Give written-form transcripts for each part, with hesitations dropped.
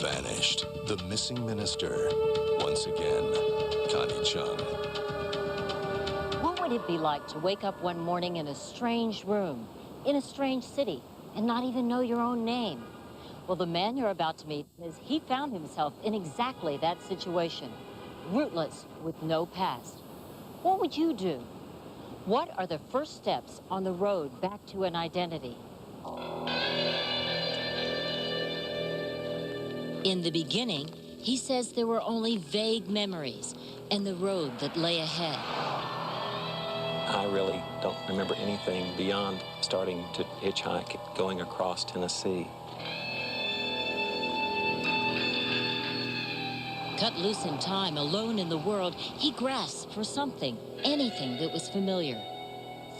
vanished. The missing minister. Once again, Connie Chung. What would it be like to wake up one morning in a strange room, in a strange city, and not even know your own name? Well, the man you're about to meet he found himself in exactly that situation. Rootless, with no past. What would you do? What are the first steps on the road back to an identity? In the beginning, he says there were only vague memories and the road that lay ahead. I really don't remember anything beyond starting to hitchhike, going across Tennessee. Cut loose in time, alone in the world, he grasped for something, anything that was familiar.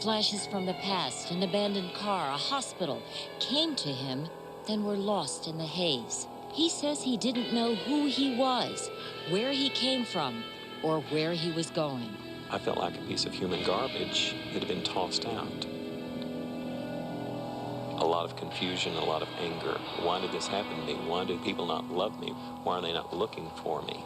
Flashes from the past, an abandoned car, a hospital, came to him, then were lost in the haze. He says he didn't know who he was, where he came from, or where he was going. I felt like a piece of human garbage that had been tossed out. A lot of confusion, a lot of anger. Why did this happen to me? Why do people not love me? Why are they not looking for me?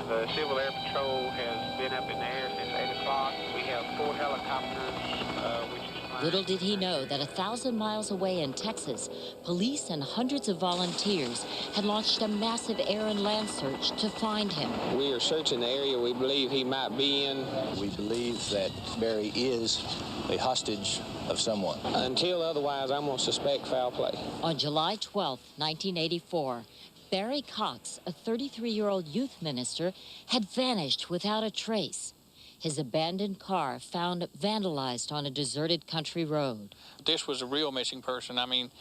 The Civil Air Patrol has been up in the air since 8 o'clock. We have 4 helicopters, which is flying. Little did he know that 1,000 miles away in Texas, police and hundreds of volunteers had launched a massive air and land search to find him. We are searching the area we believe he might be in. We believe that Barry is a hostage of someone. Until otherwise, I'm going to suspect foul play. On July 12, 1984, Barry Cox, a 33-year-old youth minister, had vanished without a trace. His abandoned car found vandalized on a deserted country road. This was a real missing person. I mean,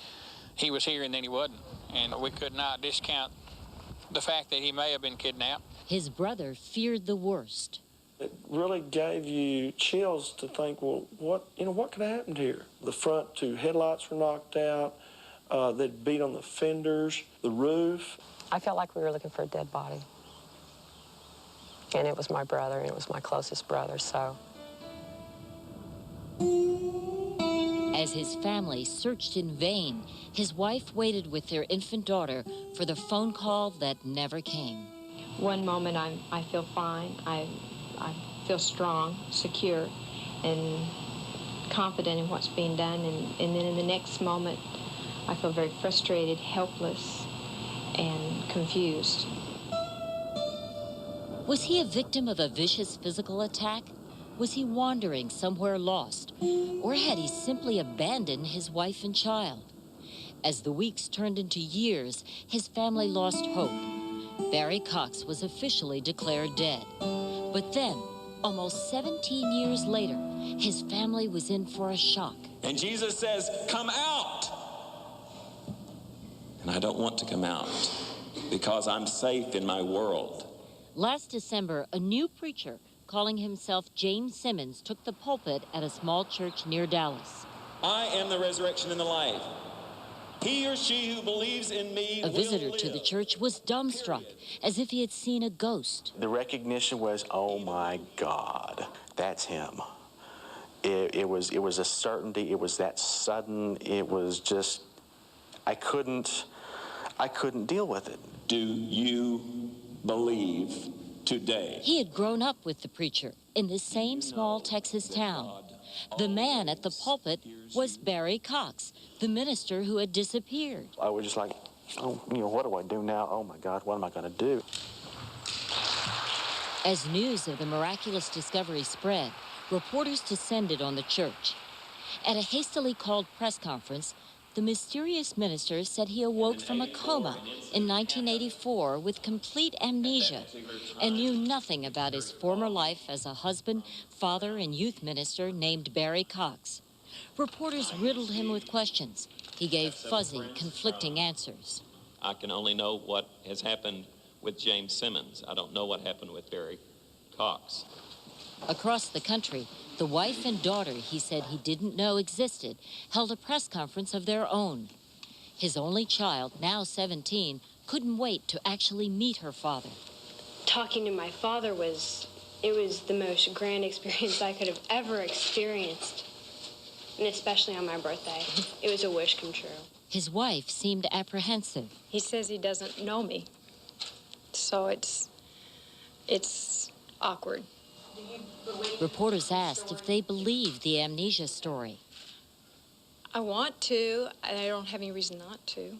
he was here and then he wasn't. And we could not discount the fact that he may have been kidnapped. His brother feared the worst. It really gave you chills to think, well, what could have happened here? The front 2 headlights were knocked out. They'd beat on the fenders, the roof. I felt like we were looking for a dead body. And it was my brother, and it was my closest brother, so. As his family searched in vain, his wife waited with their infant daughter for the phone call that never came. One moment I feel fine. I feel strong, secure, and confident in what's being done. And then in the next moment, I feel very frustrated, helpless, and confused. Was he a victim of a vicious physical attack? Was he wandering somewhere lost? Or had he simply abandoned his wife and child? As the weeks turned into years, his family lost hope. Barry Cox was officially declared dead. But then, almost 17 years later, his family was in for a shock. And Jesus says, "Come out." And I don't want to come out because I'm safe in my world. Last December, a new preacher calling himself James Simmons took the pulpit at a small church near Dallas. I am the resurrection and the life. He or she who believes in me A visitor to the church was dumbstruck, as if he had seen a ghost. The recognition was, oh my God, that's him. It was a certainty. It was that sudden. It was just, I couldn't deal with it. Do you believe today? He had grown up with the preacher in the same small Texas town. The man at the pulpit was Barry Cox, the minister who had disappeared. I was just like, oh, what do I do now? Oh my God, what am I going to do? As news of the miraculous discovery spread, reporters descended on the church. At a hastily called press conference, the mysterious minister said he awoke from a coma in 1984 with complete amnesia and knew nothing about his former life as a husband, father, and youth minister named Barry Cox. Reporters riddled him with questions. He gave fuzzy, conflicting answers. I can only know what has happened with James Simmons. I don't know what happened with Barry Cox. Across the country, the wife and daughter he said he didn't know existed held a press conference of their own. His only child, now 17, couldn't wait to actually meet her father. Talking to my father it was the most grand experience I could have ever experienced, and especially on my birthday. It was a wish come true. His wife seemed apprehensive. He says he doesn't know me, so it's awkward. Reporters asked if they believed the amnesia story. I want to, and I don't have any reason not to.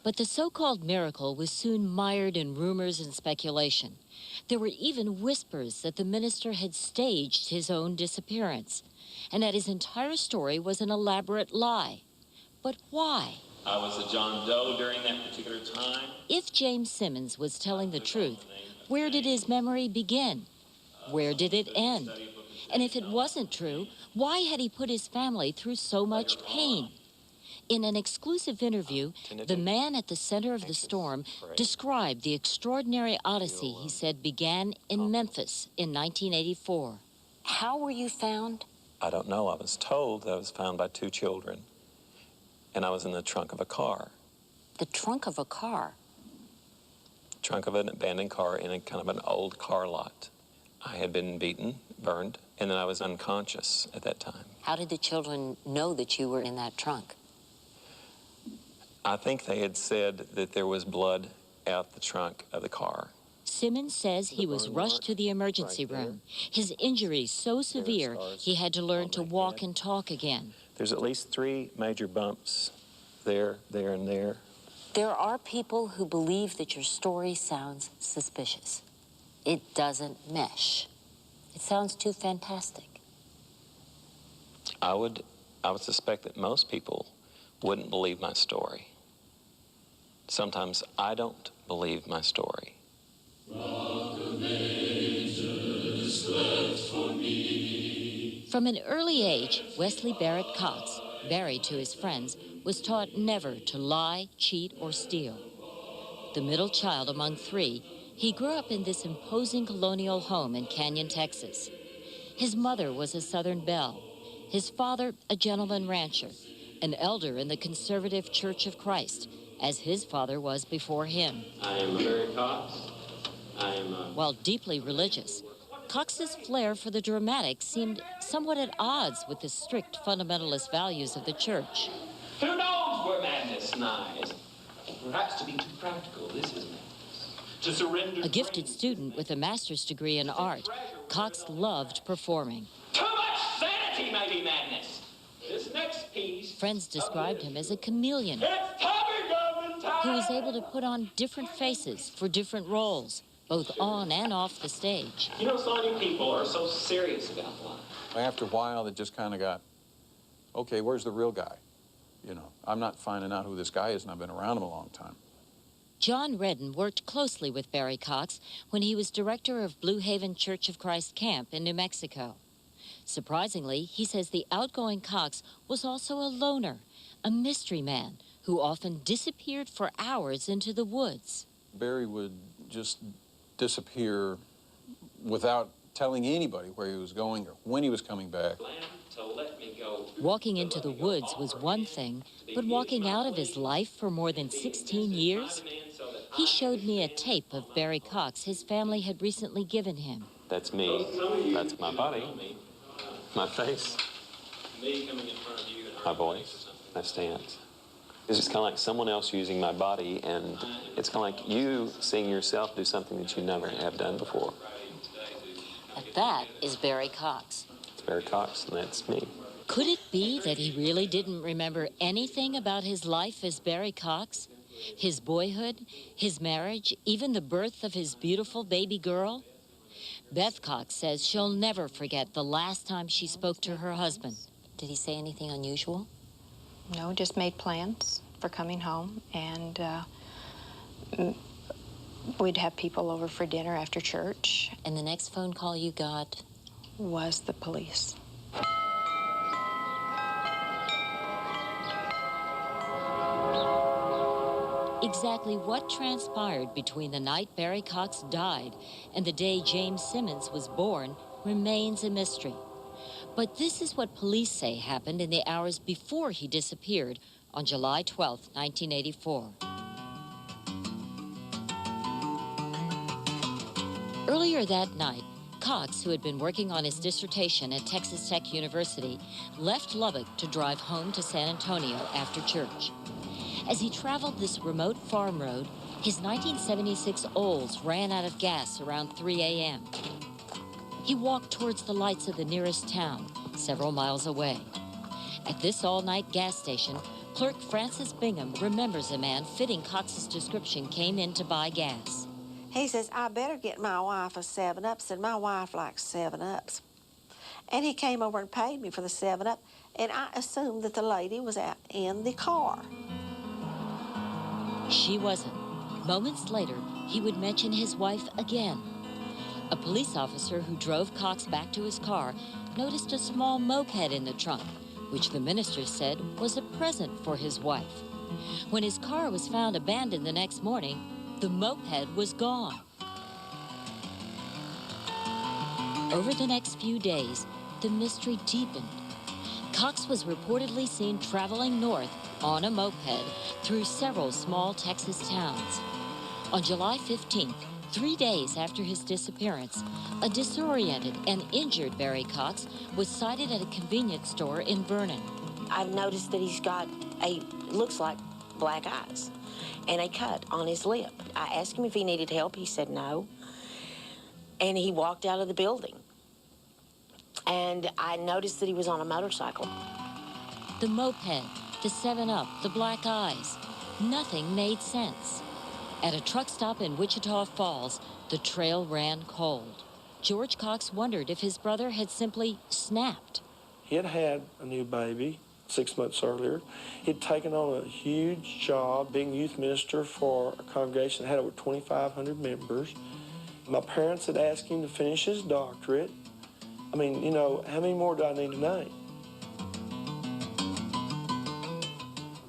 But the so-called miracle was soon mired in rumors and speculation. There were even whispers that the minister had staged his own disappearance, and that his entire story was an elaborate lie. But why? I was a John Doe during that particular time. If James Simmons was telling the truth, where did his memory begin? Where did it end? And if it wasn't true, why had he put his family through so much pain? In an exclusive interview, the man at the center of the storm described the extraordinary odyssey he said began in Memphis in 1984. How were you found? I don't know. I was told that I was found by 2 children, and I was in the trunk of a car. The trunk of a car? Trunk of an abandoned car in a kind of an old car lot. I had been beaten, burned, and then I was unconscious at that time. How did the children know that you were in that trunk? I think they had said that there was blood out the trunk of the car. Simmons says he was rushed to the emergency room. His injuries so severe, he had to learn to walk and talk again. There's at least 3 major bumps there, there, and there. There are people who believe that your story sounds suspicious. It doesn't mesh. It sounds too fantastic. I would suspect that most people wouldn't believe my story. Sometimes I don't believe my story. From an early age, Wesley Barrett Cox, married to his friends, was taught never to lie, cheat, or steal. The middle child among 3, he grew up in this imposing colonial home in Canyon, Texas. His mother was a Southern belle, his father a gentleman rancher, an elder in the Conservative Church of Christ, as his father was before him. I am Barrett Cox. I am While deeply religious, Cox's flair for the dramatic seemed somewhat at odds with the strict fundamentalist values of the church. Who knows where madness lies? Perhaps to be too practical, this is madness. To surrender. A gifted student with a master's degree in art, Cox loved performing. Too much sanity may be madness. This next piece. Friends described him as a chameleon who was able to put on different faces for different roles, both on and off the stage. You know, so many people are so serious about life. After a while, it just kind of got, okay, where's the real guy? You know, I'm not finding out who this guy is, and I've been around him a long time. John Redden worked closely with Barry Cox when he was director of Blue Haven Church of Christ Camp in New Mexico. Surprisingly, he says the outgoing Cox was also a loner, a mystery man who often disappeared for hours into the woods. Barry would just disappear without telling anybody where he was going or when he was coming back. Walking into the woods was one thing, but walking out of his life for more than 16 years? He showed me a tape of Barry Cox his family had recently given him. That's me. That's my body. My face. My voice. My stance. It's just kind of like someone else using my body, and it's kind of like you seeing yourself do something that you never have done before. But that is Barry Cox. It's Barry Cox, and that's me. Could it be that he really didn't remember anything about his life as Barry Cox? His boyhood, his marriage, even the birth of his beautiful baby girl? Beth Cox says she'll never forget the last time she spoke to her husband. Did he say anything unusual? No, just made plans for coming home, and we'd have people over for dinner after church. And the next phone call you got? Was the police. Exactly what transpired between the night Barry Cox died and the day James Simmons was born remains a mystery. But this is what police say happened in the hours before he disappeared on July 12, 1984. Earlier that night, Cox, who had been working on his dissertation at Texas Tech University, left Lubbock to drive home to San Antonio after church. As he traveled this remote farm road, his 1976 Olds ran out of gas around 3 a.m. He walked towards the lights of the nearest town, several miles away. At this all-night gas station, clerk Francis Bingham remembers a man fitting Cox's description came in to buy gas. He says, I better get my wife a 7-Up. Said, my wife likes 7-Ups. And he came over and paid me for the 7-Up, and I assumed that the lady was out in the car. She wasn't. Moments later, he would mention his wife again. A police officer who drove Cox back to his car noticed a small moped in the trunk, which the minister said was a present for his wife. When his car was found abandoned the next morning, the moped was gone. Over the next few days, the mystery deepened. Cox was reportedly seen traveling north on a moped through several small Texas towns. On July 15th, 3 days after his disappearance, a disoriented and injured Barry Cox was sighted at a convenience store in Vernon. I've noticed that he's got looks like black eyes and a cut on his lip. I asked him if he needed help. He said no. And he walked out of the building. And I noticed that he was on a motorcycle. The moped, the 7-Up, the black eyes. Nothing made sense. At a truck stop in Wichita Falls, the trail ran cold. George Cox wondered if his brother had simply snapped. He had had a new baby 6 months earlier. He'd taken on a huge job being youth minister for a congregation that had over 2,500 members. My parents had asked him to finish his doctorate. I mean, you know, how many more do I need to name?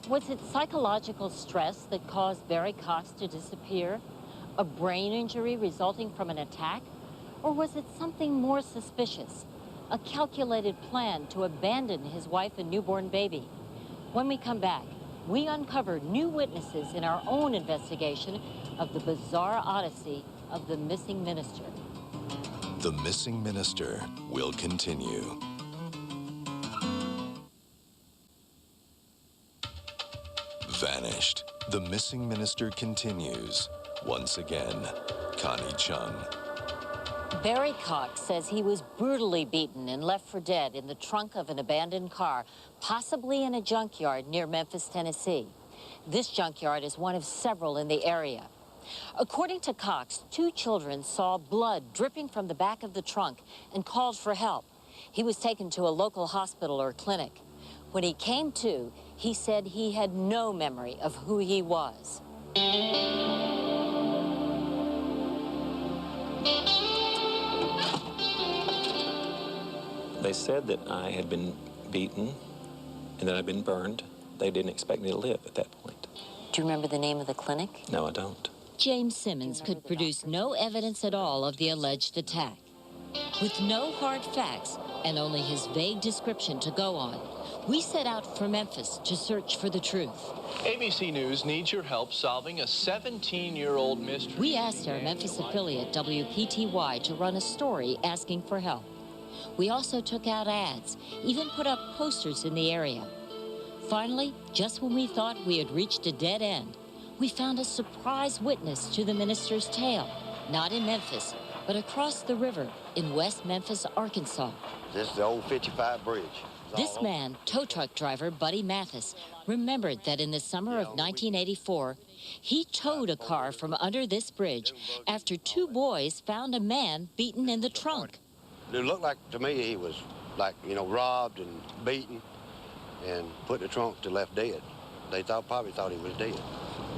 Was it psychological stress that caused Barry Cox to disappear? A brain injury resulting from an attack? Or was it something more suspicious? A calculated plan to abandon his wife and newborn baby? When we come back, we uncover new witnesses in our own investigation of the bizarre odyssey of the missing minister. The Missing Minister will continue. Vanished. The Missing Minister continues. Once again, Connie Chung. Barry Cox says he was brutally beaten and left for dead in the trunk of an abandoned car, possibly in a junkyard near Memphis, Tennessee. This junkyard is one of several in the area. According to Cox, 2 children saw blood dripping from the back of the trunk and called for help. He was taken to a local hospital or clinic. When he came to, he said he had no memory of who he was. They said that I had been beaten and that I'd been burned. They didn't expect me to live at that point. Do you remember the name of the clinic? No, I don't. James Simmons could produce no evidence at all of the alleged attack. With no hard facts and only his vague description to go on, we set out for Memphis to search for the truth. ABC News needs your help solving a 17-year-old mystery. We asked our Memphis affiliate, WPTY, to run a story asking for help. We also took out ads, even put up posters in the area. Finally, just when we thought we had reached a dead end, we found a surprise witness to the minister's tale, not in Memphis, but across the river in West Memphis, Arkansas. This is the old 55 bridge. This man, tow truck driver Buddy Mathis, remembered that in the summer of 1984, he towed a car from under this bridge after 2 boys found a man beaten in the trunk. It looked like to me he was like, you know, robbed and beaten and put in the trunk to left dead. They probably thought he was dead.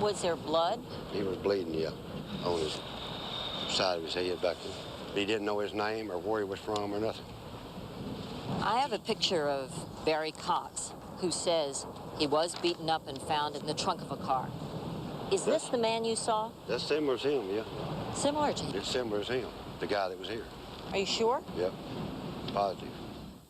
Was there blood? He was bleeding, yeah, on his side of his head back there. He didn't know his name or where he was from or nothing. I have a picture of Barry Cox, who says he was beaten up and found in the trunk of a car. Is this the man you saw? That's similar to him, yeah. Similar to him? It's similar to him, the guy that was here. Are you sure? Yep, positive.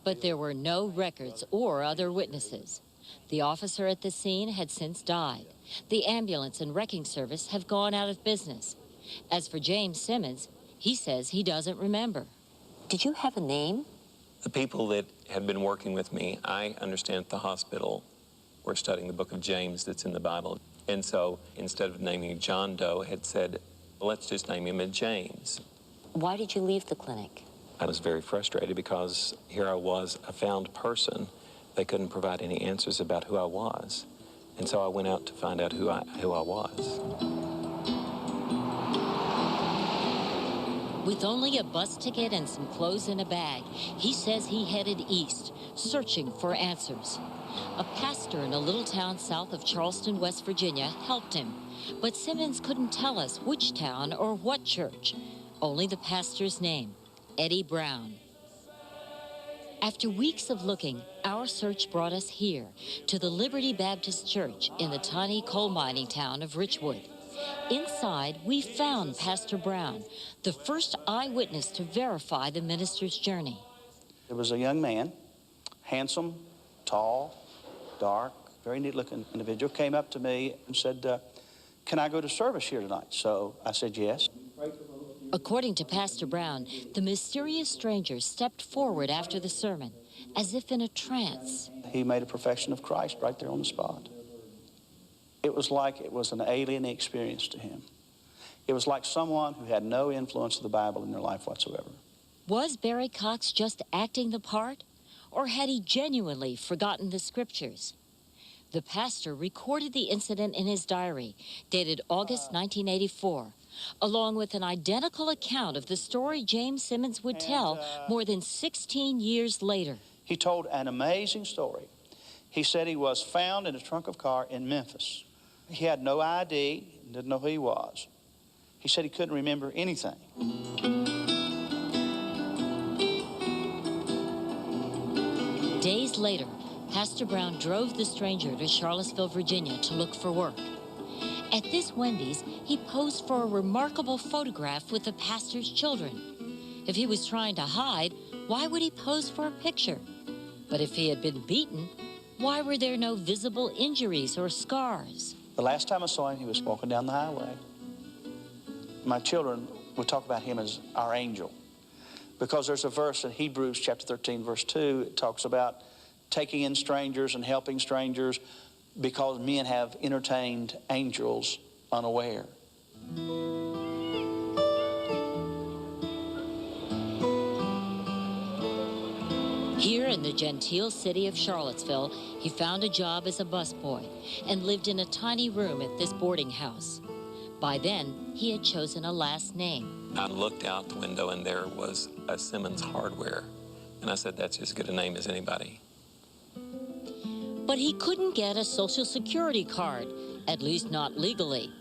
But there were no records or other witnesses. The officer at the scene had since died. The ambulance and wrecking service have gone out of business. As for James Simmons, he says he doesn't remember. Did you have a name? The people that had been working with me, I understand at the hospital, we're studying the book of James that's in the Bible. And so instead of naming John Doe, I had said, let's just name him James. Why did you leave the clinic? I was very frustrated because here I was, a found person. They couldn't provide any answers about who I was. And so I went out to find out who I was. With only a bus ticket and some clothes in a bag, he says he headed east, searching for answers. A pastor in a little town south of Charleston, West Virginia, helped him. But Simmons couldn't tell us which town or what church. Only the pastor's name, Eddie Brown. After weeks of looking, our search brought us here, to the Liberty Baptist Church in the tiny coal mining town of Richwood. Inside, we found Pastor Brown, the first eyewitness to verify the minister's journey. There was a young man, handsome, tall, dark, very neat-looking individual, came up to me and said, can I go to service here tonight? So I said yes. According to Pastor Brown, the mysterious stranger stepped forward after the sermon, as if in a trance. He made a profession of Christ right there on the spot. It was like it was an alien experience to him. It was like someone who had no influence of the Bible in their life whatsoever. Was Barry Cox just acting the part, or had he genuinely forgotten the scriptures? The pastor recorded the incident in his diary, dated August 1984, along with an identical account of the story James Simmons would tell more than 16 years later. He told an amazing story. He said he was found in a trunk of a car in Memphis. He had no ID, didn't know who he was. He said he couldn't remember anything. Days later, Pastor Brown drove the stranger to Charlottesville, Virginia to look for work. At this Wendy's, he posed for a remarkable photograph with the pastor's children. If he was trying to hide, why would he pose for a picture? But if he had been beaten, why were there no visible injuries or scars? The last time I saw him, he was walking down the highway. My children would talk about him as our angel, because there's a verse in Hebrews chapter 13, verse 2, it talks about taking in strangers and helping strangers because men have entertained angels unaware. Here in the genteel city of Charlottesville, he found a job as a busboy and lived in a tiny room at this boarding house. By then, he had chosen a last name. I looked out the window and there was a Simmons Hardware. And I said, that's as good a name as anybody. But he couldn't get a Social Security card, at least not legally.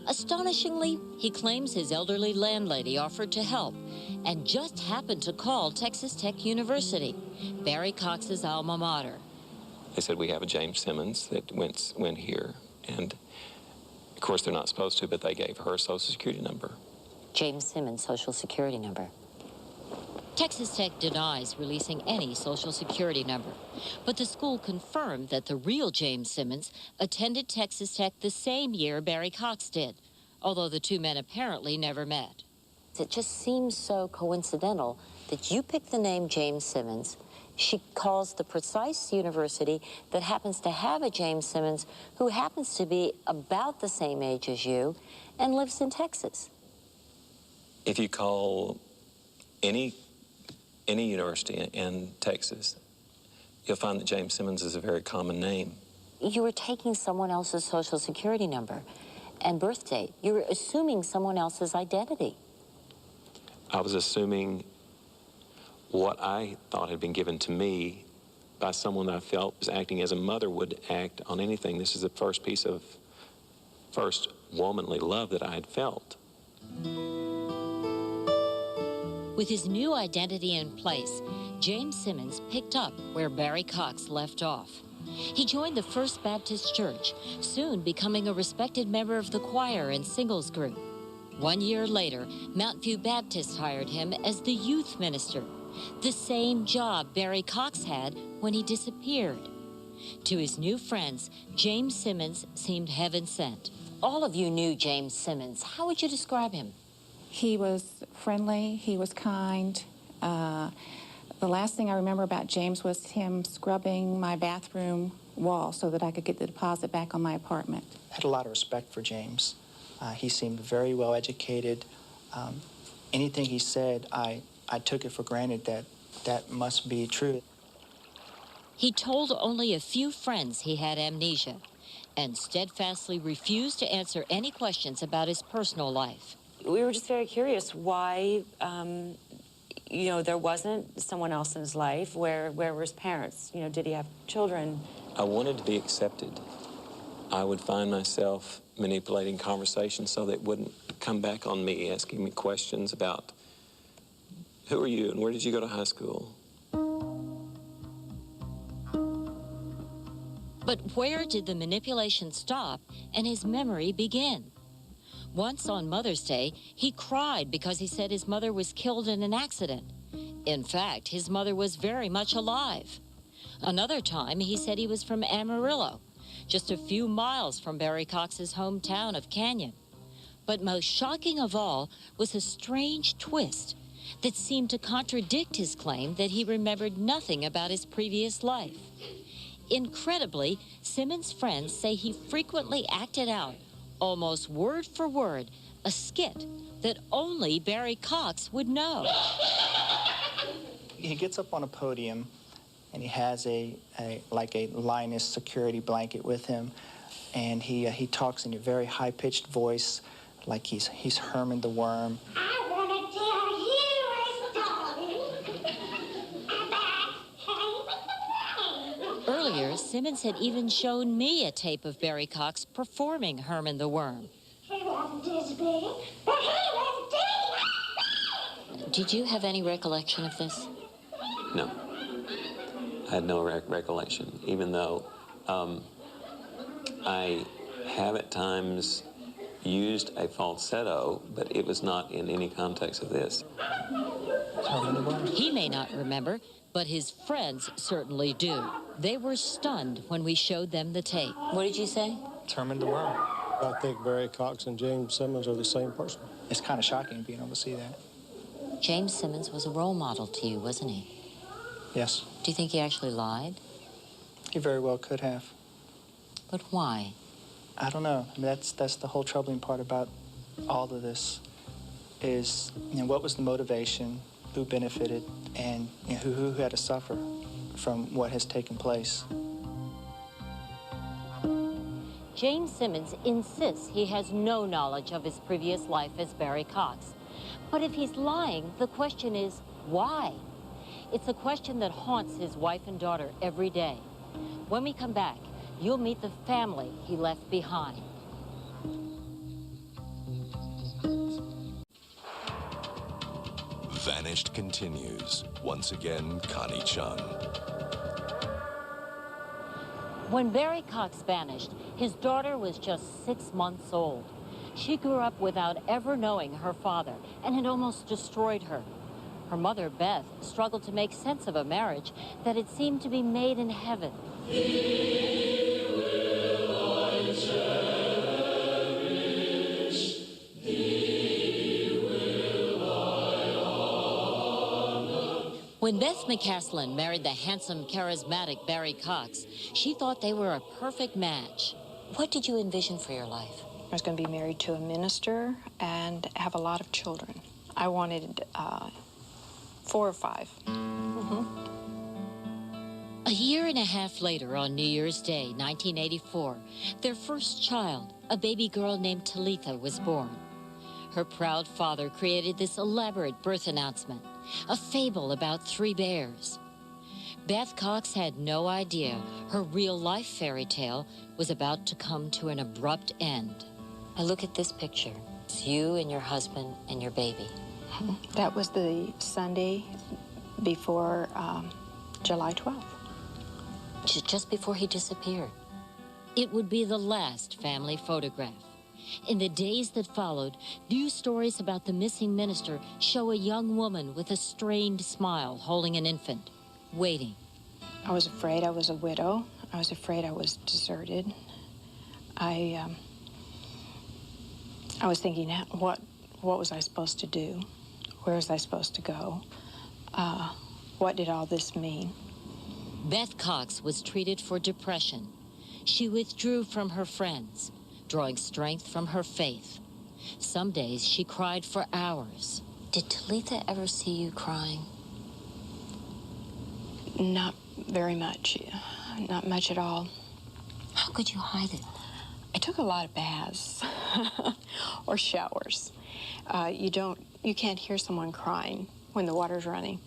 Astonishingly, he claims his elderly landlady offered to help and just happened to call Texas Tech University, Barry Cox's alma mater. They said, we have a James Simmons that went here. And of course, they're not supposed to, but they gave her a Social Security number. James Simmons' Social Security number. Texas Tech denies releasing any Social Security number, but the school confirmed that the real James Simmons attended Texas Tech the same year Barry Cox did, although the two men apparently never met. It just seems so coincidental that you picked the name James Simmons. She calls the precise university that happens to have a James Simmons who happens to be about the same age as you and lives in Texas. If you call any university in Texas, you'll find that James Simmons is a very common name. You were taking someone else's Social Security number and birth date. You were assuming someone else's identity. I was assuming what I thought had been given to me by someone that I felt was acting as a mother would act on anything. This is the first womanly love that I had felt. With his new identity in place, James Simmons picked up where Barry Cox left off. He joined the First Baptist Church, soon becoming a respected member of the choir and singles group. 1 year later, Mount View Baptist hired him as the youth minister, the same job Barry Cox had when he disappeared. To his new friends, James Simmons seemed heaven sent. All of you knew James Simmons. How would you describe him? He was friendly, he was kind. The last thing I remember about James was him scrubbing my bathroom wall so that I could get the deposit back on my apartment. I had a lot of respect for James. He seemed very well educated. Anything he said, I took it for granted that that must be true. He told only a few friends he had amnesia and steadfastly refused to answer any questions about his personal life. We were just very curious why, you know, there wasn't someone else in his life. Where were his parents? You know, did he have children? I wanted to be accepted. I would find myself manipulating conversation so that it wouldn't come back on me, asking me questions about who are you and where did you go to high school? But where did the manipulation stop and his memory begin? Once on Mother's Day, he cried because he said his mother was killed in an accident. In fact, his mother was very much alive. Another time, he said he was from Amarillo, just a few miles from Barry Cox's hometown of Canyon. But most shocking of all was a strange twist that seemed to contradict his claim that he remembered nothing about his previous life. Incredibly, Simmons' friends say he frequently acted out, almost word for word, a skit that only Barry Cox would know. He gets up on a podium and he has like a Linus security blanket with him, and he talks in a very high-pitched voice, like he's Herman the Worm. I want to tell you a story about Herman the Worm. Earlier, Simmons had even shown me a tape of Barry Cox performing Herman the Worm. He wasn't as big, but he was dead. Did you have any recollection of this? No. I had no recollection, even though I have at times used a falsetto, but it was not in any context of this. He may not remember, but his friends certainly do. They were stunned when we showed them the tape. What did you say? Herman the Worm. I think Barry Cox and James Simmons are the same person. It's kind of shocking being able to see that. James Simmons was a role model to you, wasn't he? Yes. Do you think he actually lied? He very well could have. But why? I don't know. I mean, that's the whole troubling part about all of this is, you know, what was the motivation, who benefited, and you know, who had to suffer from what has taken place. James Simmons insists he has no knowledge of his previous life as Barry Cox. But if he's lying, the question is, why? It's a question that haunts his wife and daughter every day. When we come back, you'll meet the family he left behind. Vanished continues. Once again, Connie Chung. When Barry Cox vanished, his daughter was just 6 months old. She grew up without ever knowing her father, and it almost destroyed her. Her mother, Beth, struggled to make sense of a marriage that had seemed to be made in heaven. Thee will I cherish, thee will I honor. When Beth McCaslin married the handsome, charismatic Barry Cox, she thought they were a perfect match. What did you envision for your life? I was going to be married to a minister and have a lot of children. I wanted 4 or 5. A year and a half later, on New Year's Day, 1984, their first child, a baby girl named Talitha, was born. Her proud father created this elaborate birth announcement, a fable about 3 bears. Beth Cox had no idea her real-life fairy tale was about to come to an abrupt end. I look at this picture. It's you and your husband and your baby. That was the Sunday before July 12th. Just before he disappeared. It would be the last family photograph. In the days that followed, news stories about the missing minister show a young woman with a strained smile holding an infant, waiting. I was afraid I was a widow. I was afraid I was deserted. I was thinking, what was I supposed to do? Where was I supposed to go? What did all this mean? Beth Cox was treated for depression. She withdrew from her friends, drawing strength from her faith. Some days she cried for hours. Did Talitha ever see you crying? Not very much. Not much at all. How could you hide it? I took a lot of baths or showers. You can't hear someone crying when the water's running.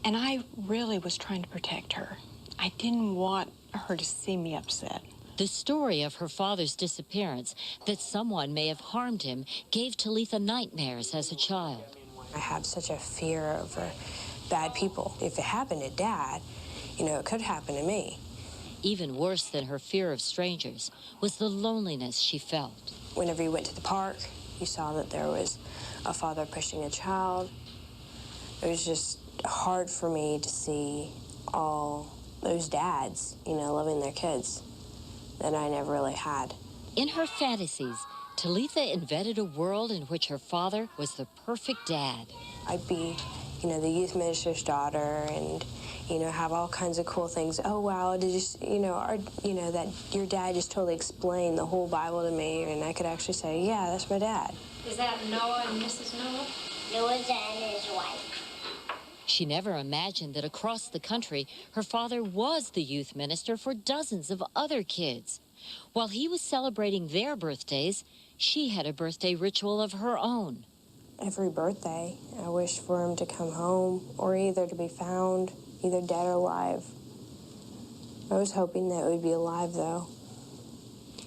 And I really was trying to protect her. I didn't want her to see me upset. The story of her father's disappearance, that someone may have harmed him, gave Talitha nightmares as a child. I have such a fear of bad people. If it happened to Dad, it could happen to me. Even worse than her fear of strangers was the loneliness she felt. Whenever you went to the park, you saw that there was a father pushing a child. It was just hard for me to see all those dads, loving their kids that I never really had. In her fantasies, Talitha invented a world in which her father was the perfect dad. I'd be, the youth minister's daughter and, have all kinds of cool things. Oh, wow, did you, that your dad just totally explained the whole Bible to me, and I could actually say, yeah, that's my dad. Is that Noah and Mrs. Noah? Noah's and his wife. She never imagined that across the country, her father was the youth minister for dozens of other kids. While he was celebrating their birthdays, she had a birthday ritual of her own. Every birthday, I wished for him to come home or either to be found, either dead or alive. I was hoping that it would be alive, though.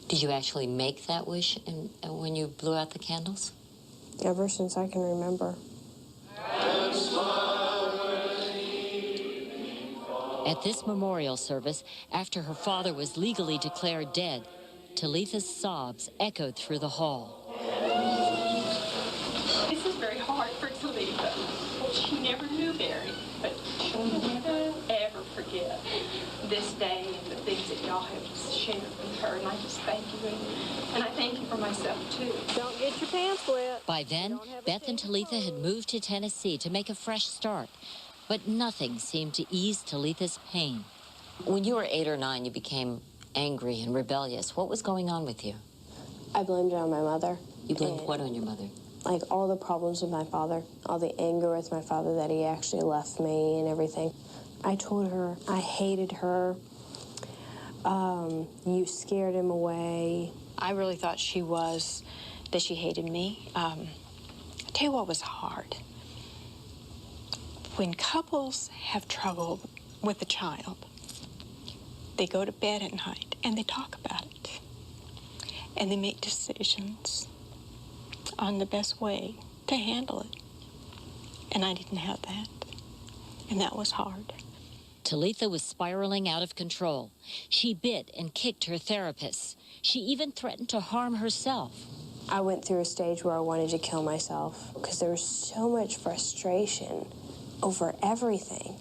Did you actually make that wish when you blew out the candles? Ever since I can remember. At this memorial service, after her father was legally declared dead, Talitha's sobs echoed through the hall. This is very hard for Talitha. She never knew Barry, but she'll never, ever forget this day and the things that y'all have shared with her. And I just thank you. And I thank you for myself, too. Don't get your pants wet. By then, Beth and Talitha had moved to Tennessee to make a fresh start. But nothing seemed to ease Talitha's pain. When you were 8 or 9, you became angry and rebellious. What was going on with you? I blamed it on my mother. You blamed what on your mother? Like all the problems with my father, all the anger with my father that he actually left me and everything. I told her I hated her. You scared him away. I really thought that she hated me. I'll tell you what was hard. When couples have trouble with a child, they go to bed at night and they talk about it. And they make decisions on the best way to handle it. And I didn't have that. And that was hard. Talitha was spiraling out of control. She bit and kicked her therapists. She even threatened to harm herself. I went through a stage where I wanted to kill myself because there was so much frustration over everything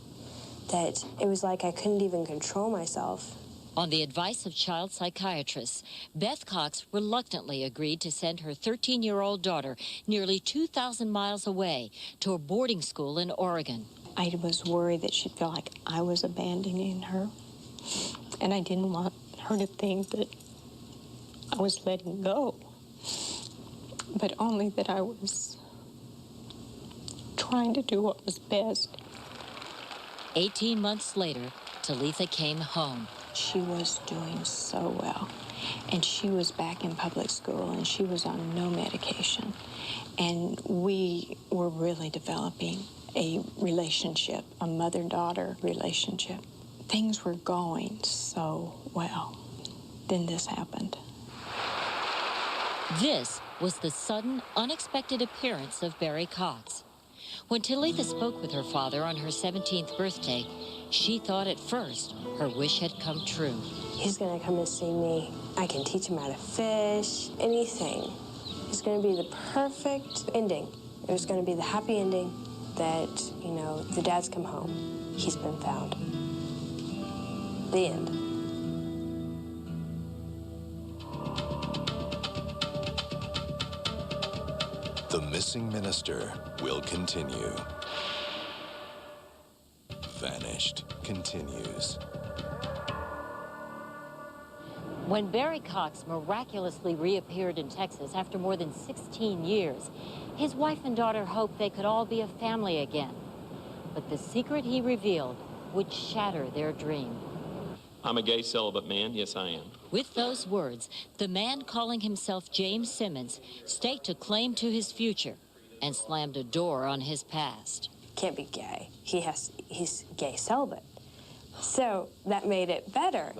that it was like I couldn't even control myself. On the advice of child psychiatrists, Beth Cox reluctantly agreed to send her 13-year-old daughter nearly 2,000 miles away to a boarding school in Oregon. I was worried that she'd feel like I was abandoning her. And I didn't want her to think that I was letting go, but only that I was trying to do what was best. 18 months later, Talitha came home. She was doing so well, and she was back in public school, and she was on no medication. And we were really developing a relationship, a mother-daughter relationship. Things were going so well. Then this happened. This was the sudden, unexpected appearance of Barry Cox. When Talitha spoke with her father on her 17th birthday, she thought at first her wish had come true. He's gonna come and see me. I can teach him how to fish, anything. It's gonna be the perfect ending. It was gonna be the happy ending that, the dad's come home. He's been found. The end. The Missing Minister will continue. Vanished. continues. When Barry Cox miraculously reappeared in Texas after more than 16 years, his wife and daughter hoped they could all be a family again. But the secret he revealed would shatter their dream. I'm a gay celibate man. Yes, I am. With those words, the man calling himself James Simmons staked a claim to his future and slammed a door on his past. Can't be gay. He's gay celibate. So that made it better.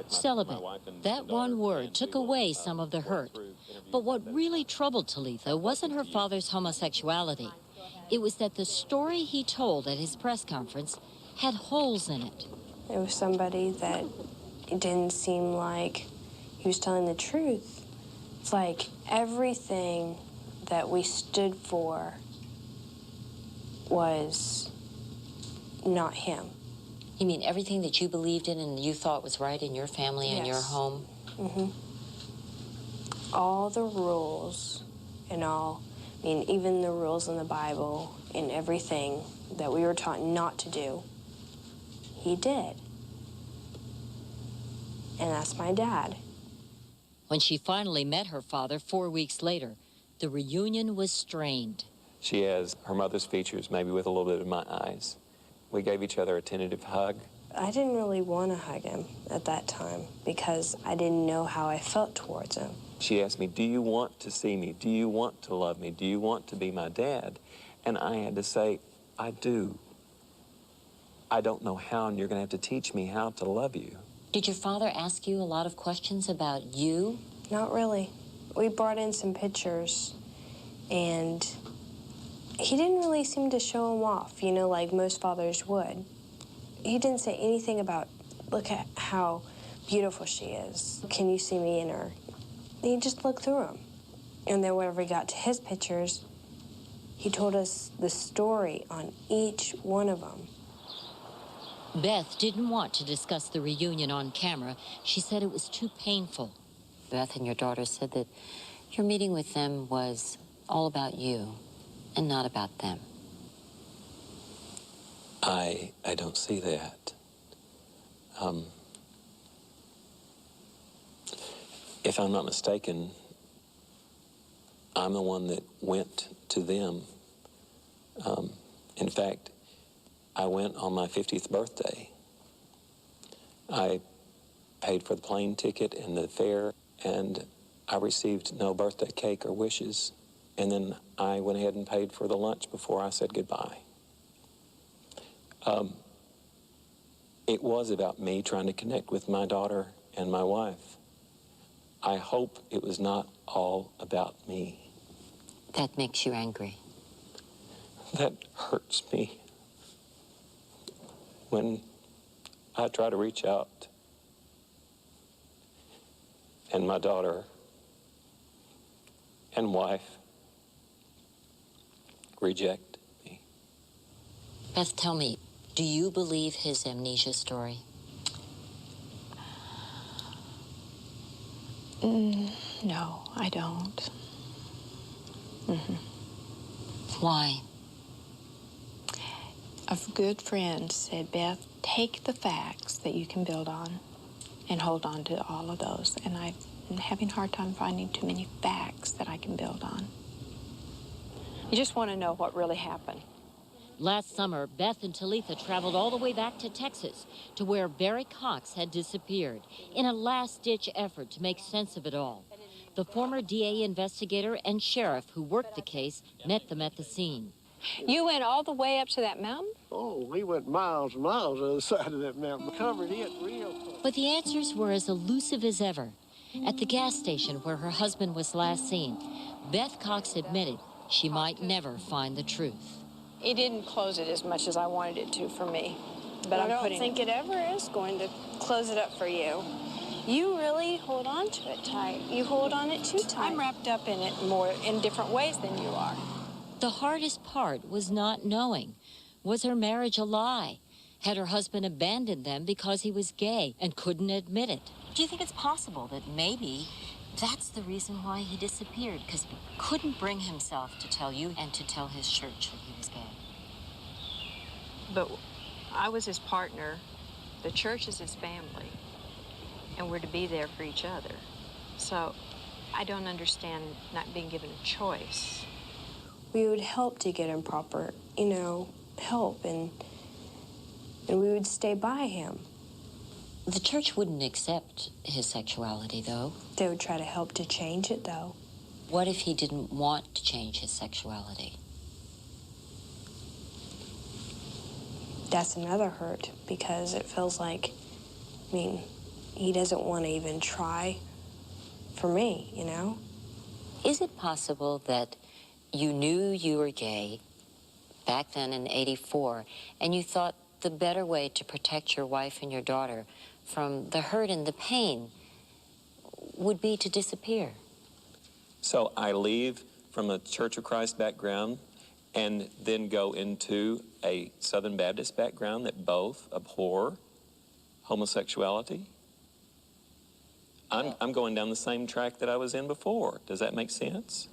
Celibate. That one word took away some of the hurt. But what really troubled Talitha wasn't her father's homosexuality. It was that the story he told at his press conference had holes in it. It was somebody that it didn't seem like he was telling the truth. It's like everything that we stood for was not him. You mean everything that you believed in and you thought was right in your family and your home? Mm-hmm. All the rules and all, I mean, even the rules in the Bible and everything that we were taught not to do, he did. And that's my dad. When she finally met her father 4 weeks later, the reunion was strained. She has her mother's features, maybe with a little bit of my eyes. We gave each other a tentative hug. I didn't really want to hug him at that time because I didn't know how I felt towards him. She asked me, do you want to see me? Do you want to love me? Do you want to be my dad? And I had to say, I do. I don't know how, and you're going to have to teach me how to love you. Did your father ask you a lot of questions about you? Not really. We brought in some pictures, and he didn't really seem to show them off, you know, like most fathers would. He didn't say anything about, look at how beautiful she is. Can you see me in her? He just looked through them. And then whenever he got to his pictures, he told us the story on each one of them. Beth didn't want to discuss the reunion on camera. She said it was too painful. Beth and your daughter said that your meeting with them was all about you and not about them. I don't see that. If I'm not mistaken, I'm the one that went to them. In fact, I went on my 50th birthday. I paid for the plane ticket and the fare, and I received no birthday cake or wishes. And then I went ahead and paid for the lunch before I said goodbye. It was about me trying to connect with my daughter and my wife. I hope it was not all about me. That makes you angry. That hurts me. When I try to reach out and my daughter and wife reject me. Beth, tell me, do you believe his amnesia story? No, I don't. Why? A good friend said, Beth, take the facts that you can build on and hold on to all of those. And I'm having a hard time finding too many facts that I can build on. You just want to know what really happened. Last summer, Beth and Talitha traveled all the way back to Texas to where Barry Cox had disappeared in a last-ditch effort to make sense of it all. The former DA investigator and sheriff who worked the case met them at the scene. You went all the way up to that mountain? Oh, we went miles and miles on the other side of that mountain. Covered it real close. But the answers were as elusive as ever. At the gas station where her husband was last seen, Beth Cox admitted she might never find the truth. He didn't close it as much as I wanted it to for me. But I don't think it ever is going to close it up for you. You really hold on to it tight. You hold on it too tight. I'm wrapped up in it more in different ways than you are. The hardest part was not knowing. Was her marriage a lie? Had her husband abandoned them because he was gay and couldn't admit it? Do you think it's possible that maybe that's the reason why he disappeared? Because he couldn't bring himself to tell you and to tell his church that he was gay. But I was his partner. The church is his family. And we're to be there for each other. So I don't understand not being given a choice. We would help to get him proper, you know, help, and we would stay by him. The church wouldn't accept his sexuality, though. They would try to help to change it, though. What if he didn't want to change his sexuality? That's another hurt, because it feels like, I mean, he doesn't want to even try for me, you know? Is it possible that you knew you were gay back then in '84, and you thought the better way to protect your wife and your daughter from the hurt and the pain would be to disappear? So I leave from a Church of Christ background and then go into a Southern Baptist background that both abhor homosexuality. I'm going down the same track that I was in before. Does that make sense?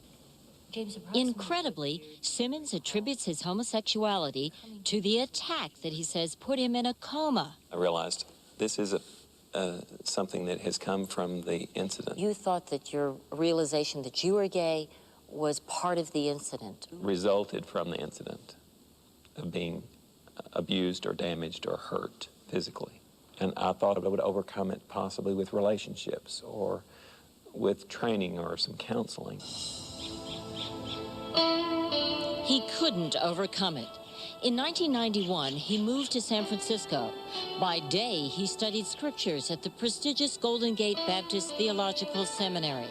Incredibly, Simmons attributes his homosexuality to the attack that he says put him in a coma. I realized this is something that has come from the incident. You thought that your realization that you were gay was part of the incident. Resulted from the incident of being abused or damaged or hurt physically. And I thought I would overcome it possibly with relationships or with training or some counseling. He couldn't overcome it. In 1991, he moved to San Francisco. By day, he studied scriptures at the prestigious Golden Gate Baptist Theological Seminary,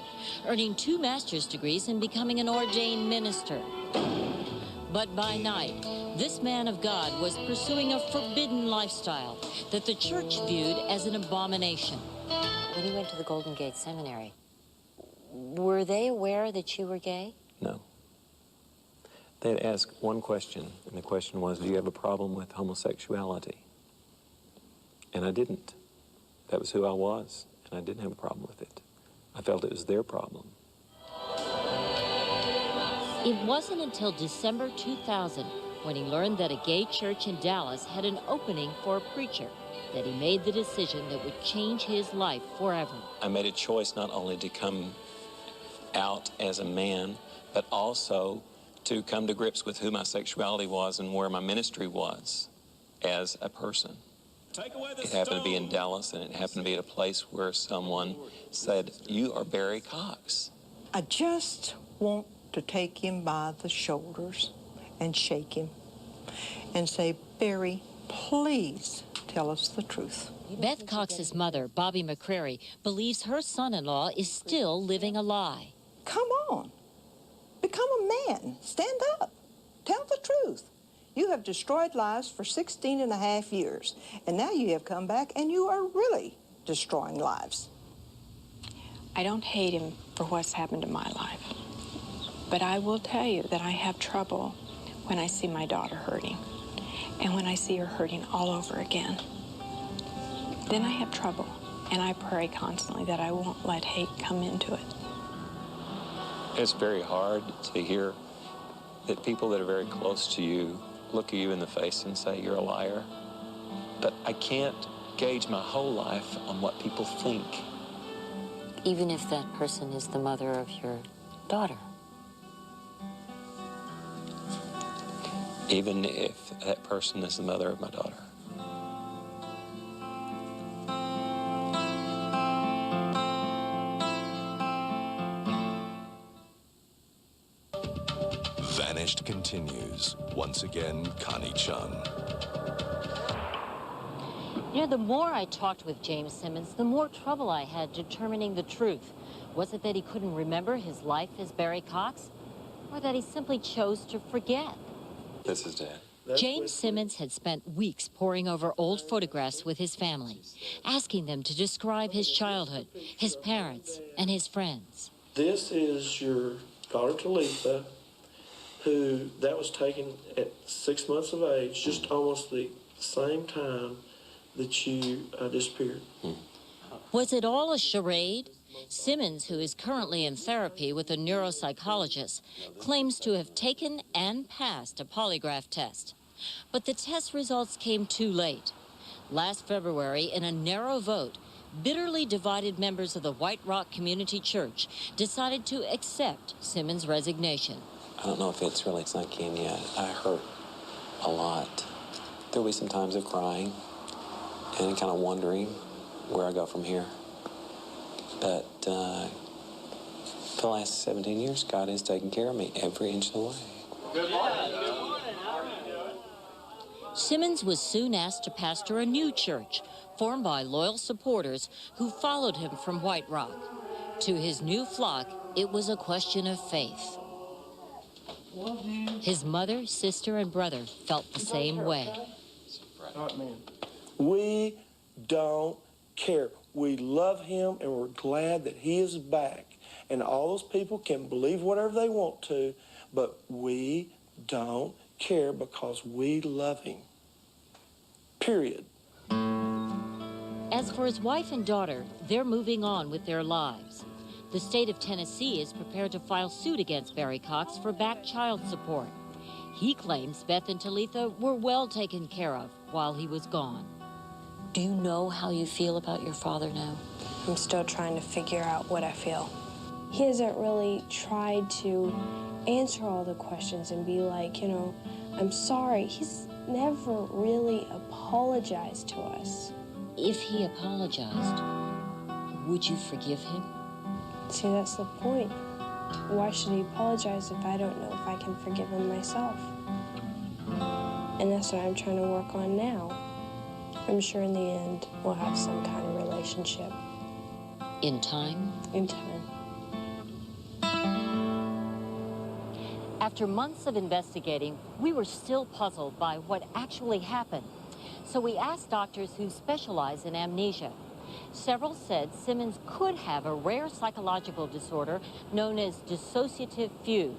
earning 2 master's degrees and becoming an ordained minister. But by night, this man of God was pursuing a forbidden lifestyle that the church viewed as an abomination. When he went to the Golden Gate Seminary, were they aware that you were gay? No. They had asked one question, and the question was, do you have a problem with homosexuality? And I didn't. That was who I was, and I didn't have a problem with it. I felt it was their problem. It wasn't until December 2000, when he learned that a gay church in Dallas had an opening for a preacher, that he made the decision that would change his life forever. I made a choice not only to come out as a man, but also to come to grips with who my sexuality was and where my ministry was as a person. It happened to be in Dallas, and it happened to be at a place where someone said, "You are Barry Cox." I just want to take him by the shoulders and shake him and say, "Barry, please tell us the truth." Beth Cox's mother, Bobby McCrary, believes her son-in-law is still living a lie. Come on. Become a man. Stand up. Tell the truth. You have destroyed lives for 16 and a half years, and now you have come back and you are really destroying lives. I don't hate him for what's happened in my life. But I will tell you that I have trouble when I see my daughter hurting, and when I see her hurting all over again. Then I have trouble, and I pray constantly that I won't let hate come into it. It's very hard to hear that people that are very close to you look at you in the face and say you're a liar. But I can't gauge my whole life on what people think. Even if that person is the mother of your daughter. Even if that person is the mother of my daughter. Vanished continues. Once again, Connie Chung. You know, the more I talked with James Simmons, the more trouble I had determining the truth. Was it that he couldn't remember his life as Barry Cox? Or that he simply chose to forget? This is Dad. James Simmons had spent weeks poring over old photographs with his family, asking them to describe his childhood, his parents, and his friends. This is your daughter Talitha, who that was taken at 6 months of age, just almost the same time that you disappeared. Was it all a charade? Simmons, who is currently in therapy with a neuropsychologist, claims to have taken and passed a polygraph test. But the test results came too late. Last February, in a narrow vote, bitterly divided members of the White Rock Community Church decided to accept Simmons' resignation. I don't know if it's really sunk in yet. I hurt a lot. There'll be some times of crying and kind of wondering where I go from here. But for the last 17 years, God has taken care of me every inch of the way. Good morning. Simmons was soon asked to pastor a new church formed by loyal supporters who followed him from White Rock. To his new flock, it was a question of faith. His mother, sister, and brother felt the same way. We don't care. We love him, and we're glad that he is back. And all those people can believe whatever they want to, but we don't care because we love him. Period. As for his wife and daughter, they're moving on with their lives. The state of Tennessee is prepared to file suit against Barry Cox for back child support. He claims Beth and Talitha were well taken care of while he was gone. Do you know how you feel about your father now? I'm still trying to figure out what I feel. He hasn't really tried to answer all the questions and be like, you know, I'm sorry. He's never really apologized to us. If he apologized, would you forgive him? See, that's the point. Why should he apologize if I don't know if I can forgive him myself? And that's what I'm trying to work on now. I'm sure in the end we'll have some kind of relationship. In time? In time. After months of investigating, we were still puzzled by what actually happened. So we asked doctors who specialize in amnesia. Several said Simmons could have a rare psychological disorder known as dissociative fugue,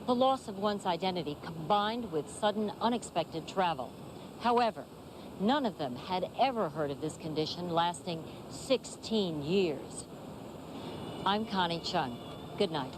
the loss of one's identity combined with sudden unexpected travel. However, none of them had ever heard of this condition lasting 16 years. I'm Connie Chung. Good night.